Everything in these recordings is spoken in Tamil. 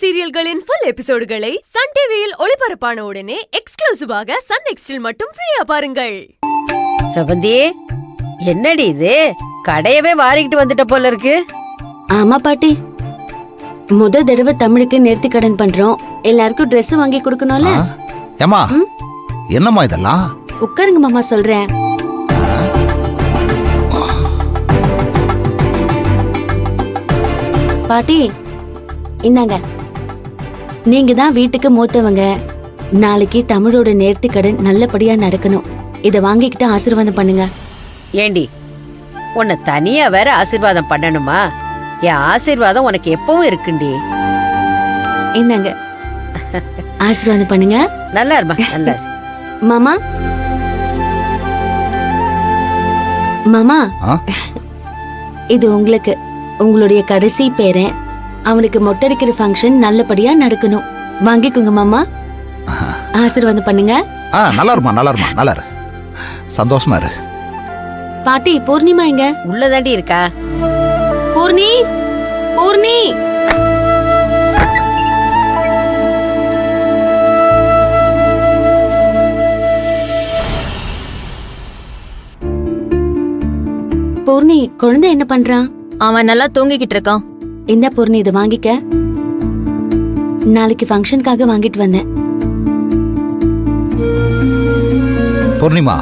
சீரியல்களின் ஃபுல் எபிசோடுகளை சன் டிவியில் ஒளிபரப்பான உடனே எக்ஸ்க்ளூசிவாக சன் நெக்ஸ்டில் மட்டும் ஃப்ரீயா பாருங்கள். செவந்தி, என்னடி இது? கடையவே வாரிக்கிட்டு வந்துட்ட போல இருக்கு. ஆமா பாட்டி, முத தடவை தமிழுக்கு நேர்த்தி கடன் பண்றோம். எல்லாருக்கும் Dress வாங்கி கொடுக்கணும்ல. ஏமா, என்னம்மா இதெல்லாம்? உட்காருங்க மாமா, சொல்றேன். பாட்டி, இந்தாங்க. நீங்க தான் வீட்டுக்கு மூத்தவங்க. நாளைக்கு தமிழோட நேர்த்தி கடன் நல்லபடியா நடக்கணும். இத வாங்கிக்கிட்டு ஆசீர்வாதம் பண்ணுங்க. ஏண்டி, உன்னை தனியா வேற ஆசீர்வாதம் பண்ணணுமா? என் ஆசீர்வாதம் உனக்கு எப்பவும் இருக்குண்டி. இந்தாங்க, ஆசீர்வாதம் பண்ணுங்க. நல்லா இருமா, நல்லா இரு. மாமா, மாமா, இது உங்களுக்கு. உங்களுடைய கடைசி பேரன். அவனுக்கு மொட்டடிக்கிற ஃபங்க்ஷன் நல்லபடியா நடக்கணும். வாங்கிக்குங்க மாமா, ஆசீர்வாதம் பண்ணுங்க. நல்லா இருமா, நல்லா இருமா, நல்லா இரு. சந்தோஷமா இரு. பாட்டி, பூர்ணிமா எங்க? உள்ளதாண்டி இருக்கா. பூர்ணி, பூர்ணி. பூர்ணி, குழந்தை என்ன பண்றான்? அவன் நல்லா தூங்கிக்கிட்டு இருக்கான். இந்த பூர்ணி, இது வாங்கிக்க. நாளைக்கு ஃபங்க்ஷனுக்காக வாங்கிட்டு வந்தேன். பூர்ணிமா,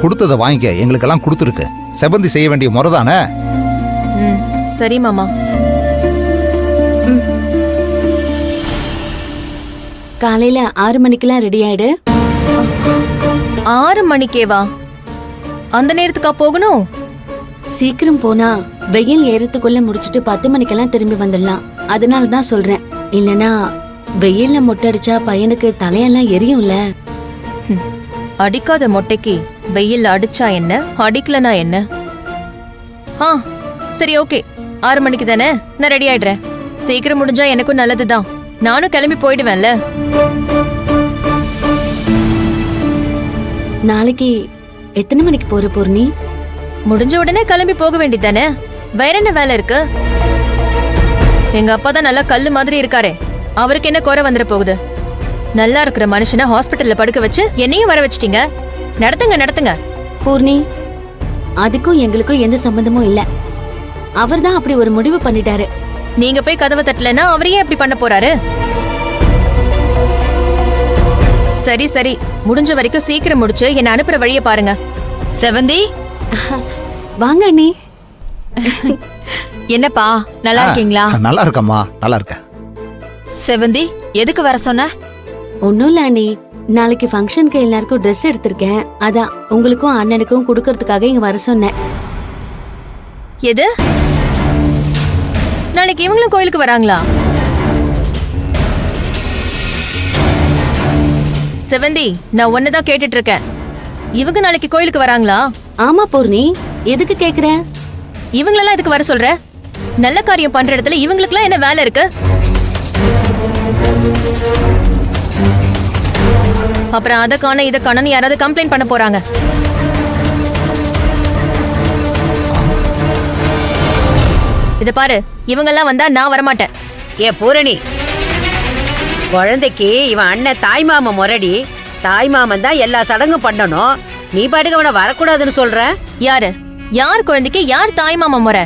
கொடுத்ததை வாங்கிக்க. எங்களுக்கெல்லாம் கொடுத்துருக்கு. செவந்தி செய்ய வேண்டிய முறைதானே? சரி மாமா. காலையில 6 மணிக்கெல்லாம் ரெடி ஆயிடு. 6 மணிக்கேவா? அந்த நேரத்துக்கா போகணும்? சீக்கிரம் போனா வெயில் ஏறத்துக்குள்ள முடிச்சிட்டு 10 மணிக்கெல்லாம் திரும்பி வந்துடலாம். அதனால தான் சொல்றேன். இல்லனா வெயில்ல மொட்டை அடிச்சா பையனுக்கு தலையெல்லாம் எரியும்ல. அடிக்காத மொட்டைக்கு வெயில் அடிச்சா என்ன, அடிக்கலனா என்ன? சரி, ஓகே. 6 மணிக்கு தானே, நான் ரெடி ஆயிடுறேன். சீக்கிரம் முடிஞ்சா எனக்கும் நல்லதுதான். நானும் கிளம்பி போயிடுவேன்ல. நாளைக்கு எத்தனை மணிக்கு போற பூர்ணி? முடிஞ்ச உடனே கிளம்பி போக வேண்டியதானே. வேற என்ன வேலை இருக்கு? எங்க அப்பா தான் நல்லா கல்லு மாதிரி இருக்காரே, அவருக்கு என்ன குறை வந்துட போகுது? நல்லா இருக்கிற மனுஷனை ஹாஸ்பிட்டல்ல படுக்க வச்சு என்னையும் வர வச்சிட்டீங்க. நடத்துங்க, நடத்துங்க. பூர்ணி, அதுக்கும் எங்களுக்கும் எந்த சம்பந்தமும் இல்ல. அவர் தான் அப்படி ஒரு முடிவு பண்ணிட்டாரு. நீங்க போய் கதவை தட்டலன்னா அவரையே எப்படி பண்ண போறாரு? சரி சரி, முடிஞ்ச வரைக்கும் சீக்கிரம் முடிச்சு என்ன அனுப்புற வழிய பாருங்க. செவந்தி, வாங்க அண்ணி. என்னப்பா, நல்லா இருக்கீங்களா? நல்லா இருக்கம்மா, நல்லா இருக்க. செவந்தி, எதுக்கு வர சொன்ன? ஒன்னும் இல்ல அண்ணி, நாளைக்கு ஃபங்க்ஷனுக்கு எல்லாருக்கும் Dress எடுத்திருக்கேன். அதான் உங்களுக்கும் அண்ணனுக்கும் கொடுக்கறதுக்காக இங்க வர சொன்னேன். எது? நாளைக்கு இவங்களும் கோயிலுக்கு வராங்களா? செவந்தி, நான் ஒன்னதான் கேட்டுட்டு இருக்கேன். இவங்க நாளைக்கு கோயிலுக்கு வராங்களா? ஆமா பூர்ணி, எதுக்கு கேக்குற? இவங்களெல்லாம் எதுக்கு வர சொல்ற? நல்ல காரியம் பண்ற இடத்துல இவங்களுக்குலாம் என்ன வேலை இருக்கு? அப்புறம் அதை காண இதை காணன்னு யாராவது கம்ப்ளைண்ட் பண்ண போறாங்க. இத பாரு, இவங்கெல்லாம் வந்தா நான் வரமாட்டேன். ஏ பூரணி, குழந்தைக்கு இவன் அண்ணன் தாய்மாம முறடி. தாய்மாமன் தான் எல்லா சடங்கும் பண்ணணும். நீ பாட்டுக்கு அவனை வரக்கூடாதுன்னு சொல்ற? யாரு? யார் குழந்தைக்கு யார் தாய் மாமா முறை?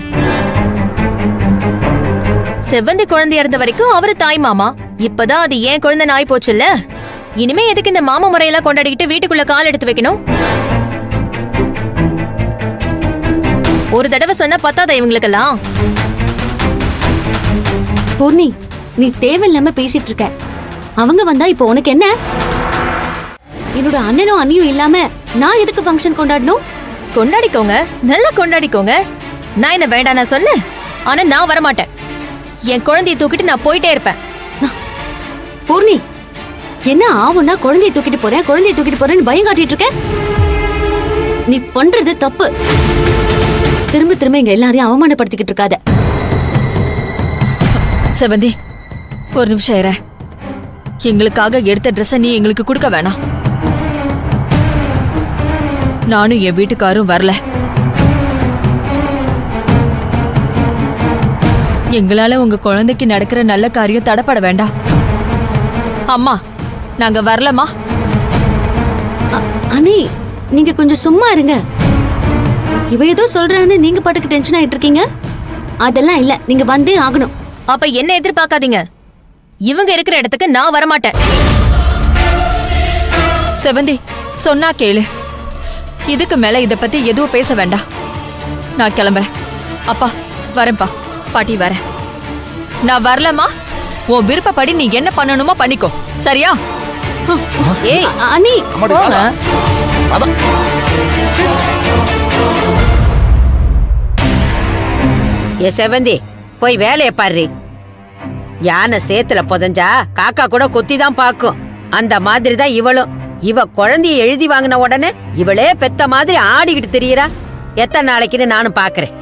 செவ்வந்தி குழந்தையா இருந்த வரைக்கும் அவரு தாய் மாமா. இப்பதான் அது ஏன் குழந்தை நாய் போச்சுல்ல. இனிமே எதுக்கு இந்த மாமா முறையெல்லாம் கொண்டாடிக்கிட்டு வீட்டுக்குள்ள கால் எடுத்து வைக்கணும்? ஒரு தடவை சொன்னா பத்தாதா இவங்களுக்கெல்லாம்? பூர்ணி, நீ தேவையில்லாம பேசிட்டு இருக்க. அவங்க வந்தா இப்போ உனக்கு என்ன? என்னோட அண்ணனும் அண்ணியும் இல்லாம நான் எதுக்கு ஃபங்க்ஷன் கொண்டாடணும்? கொண்டாடிக்கோங்க, நல்லா கொண்டாடிக்கோங்க. நான் என்ன வேண்டாம் நான் சொன்னேன்? ஆனா நான் வரமாட்டேன். என் குழந்தைய தூக்கிட்டு நான் போயிட்டே இருப்பேன். பூர்ணி, என்ன ஆவுன்னா குழந்தைய தூக்கிட்டு போறேன்னு பயம் காட்டிட்டு இருக்க? நீ பண்றது தப்பு. திரும்ப திரும்ப எங்க எல்லாரையும் அவமானப்படுத்திக்கிட்டு இருக்காத. செவந்தி, ஒரு நிமிஷம் இரு. எங்களுக்காக எடுத்த ட்ரெஸ்ஸை நீ எங்களுக்கு கொடுக்க வேணாம். நானும் என் வீட்டுக்காரும் வரல. எங்களால உங்க குழந்தைக்கு நடக்கிற நல்ல காரியம் தடப்பட வேண்டாம். அம்மா, நாங்க வரலம்மா. அண்ணி நீங்க கொஞ்சம் சும்மா இருங்க. இவ ஏதோ சொல்றான்னு நீங்க பாட்டுக்கு டென்ஷன் ஆயிட்டு இருக்கீங்க. அதெல்லாம் இல்ல, நீங்க வந்தே ஆகணும். அப்ப என்ன எதிர்பார்க்காதீங்க. இவங்க இருக்கிற இடத்துக்கு நான் வரமாட்டேன். செவந்தி, சொன்னா கேளு. இதுக்கு மேல இத பத்தி எதுவும் பேச வேண்டாம். நான் கிளம்புறேன். அப்பா வரேன்ப்பா. பாட்டி வரேன். நான் வரலம்மா. உன் விருப்பப்படி நீ என்ன பண்ணணுமோ பண்ணிக்கோ, சரியா? ஏய், அண்ணி அம்மாடி, போங்க. அதான். ஏ செவந்தி, போய் வேலைய பாரு. யானை சேத்துல புதஞ்சா காக்கா கூட கொத்திதான் பாக்கும். அந்த மாதிரி தான் இவளும். இவ குழந்தைய எழுதி வாங்கின உடனே இவளே பெத்த மாதிரி ஆடிக்கிட்டு திரியறா. எத்தனை நாளைக்குன்னு நானும் பாக்குறேன்.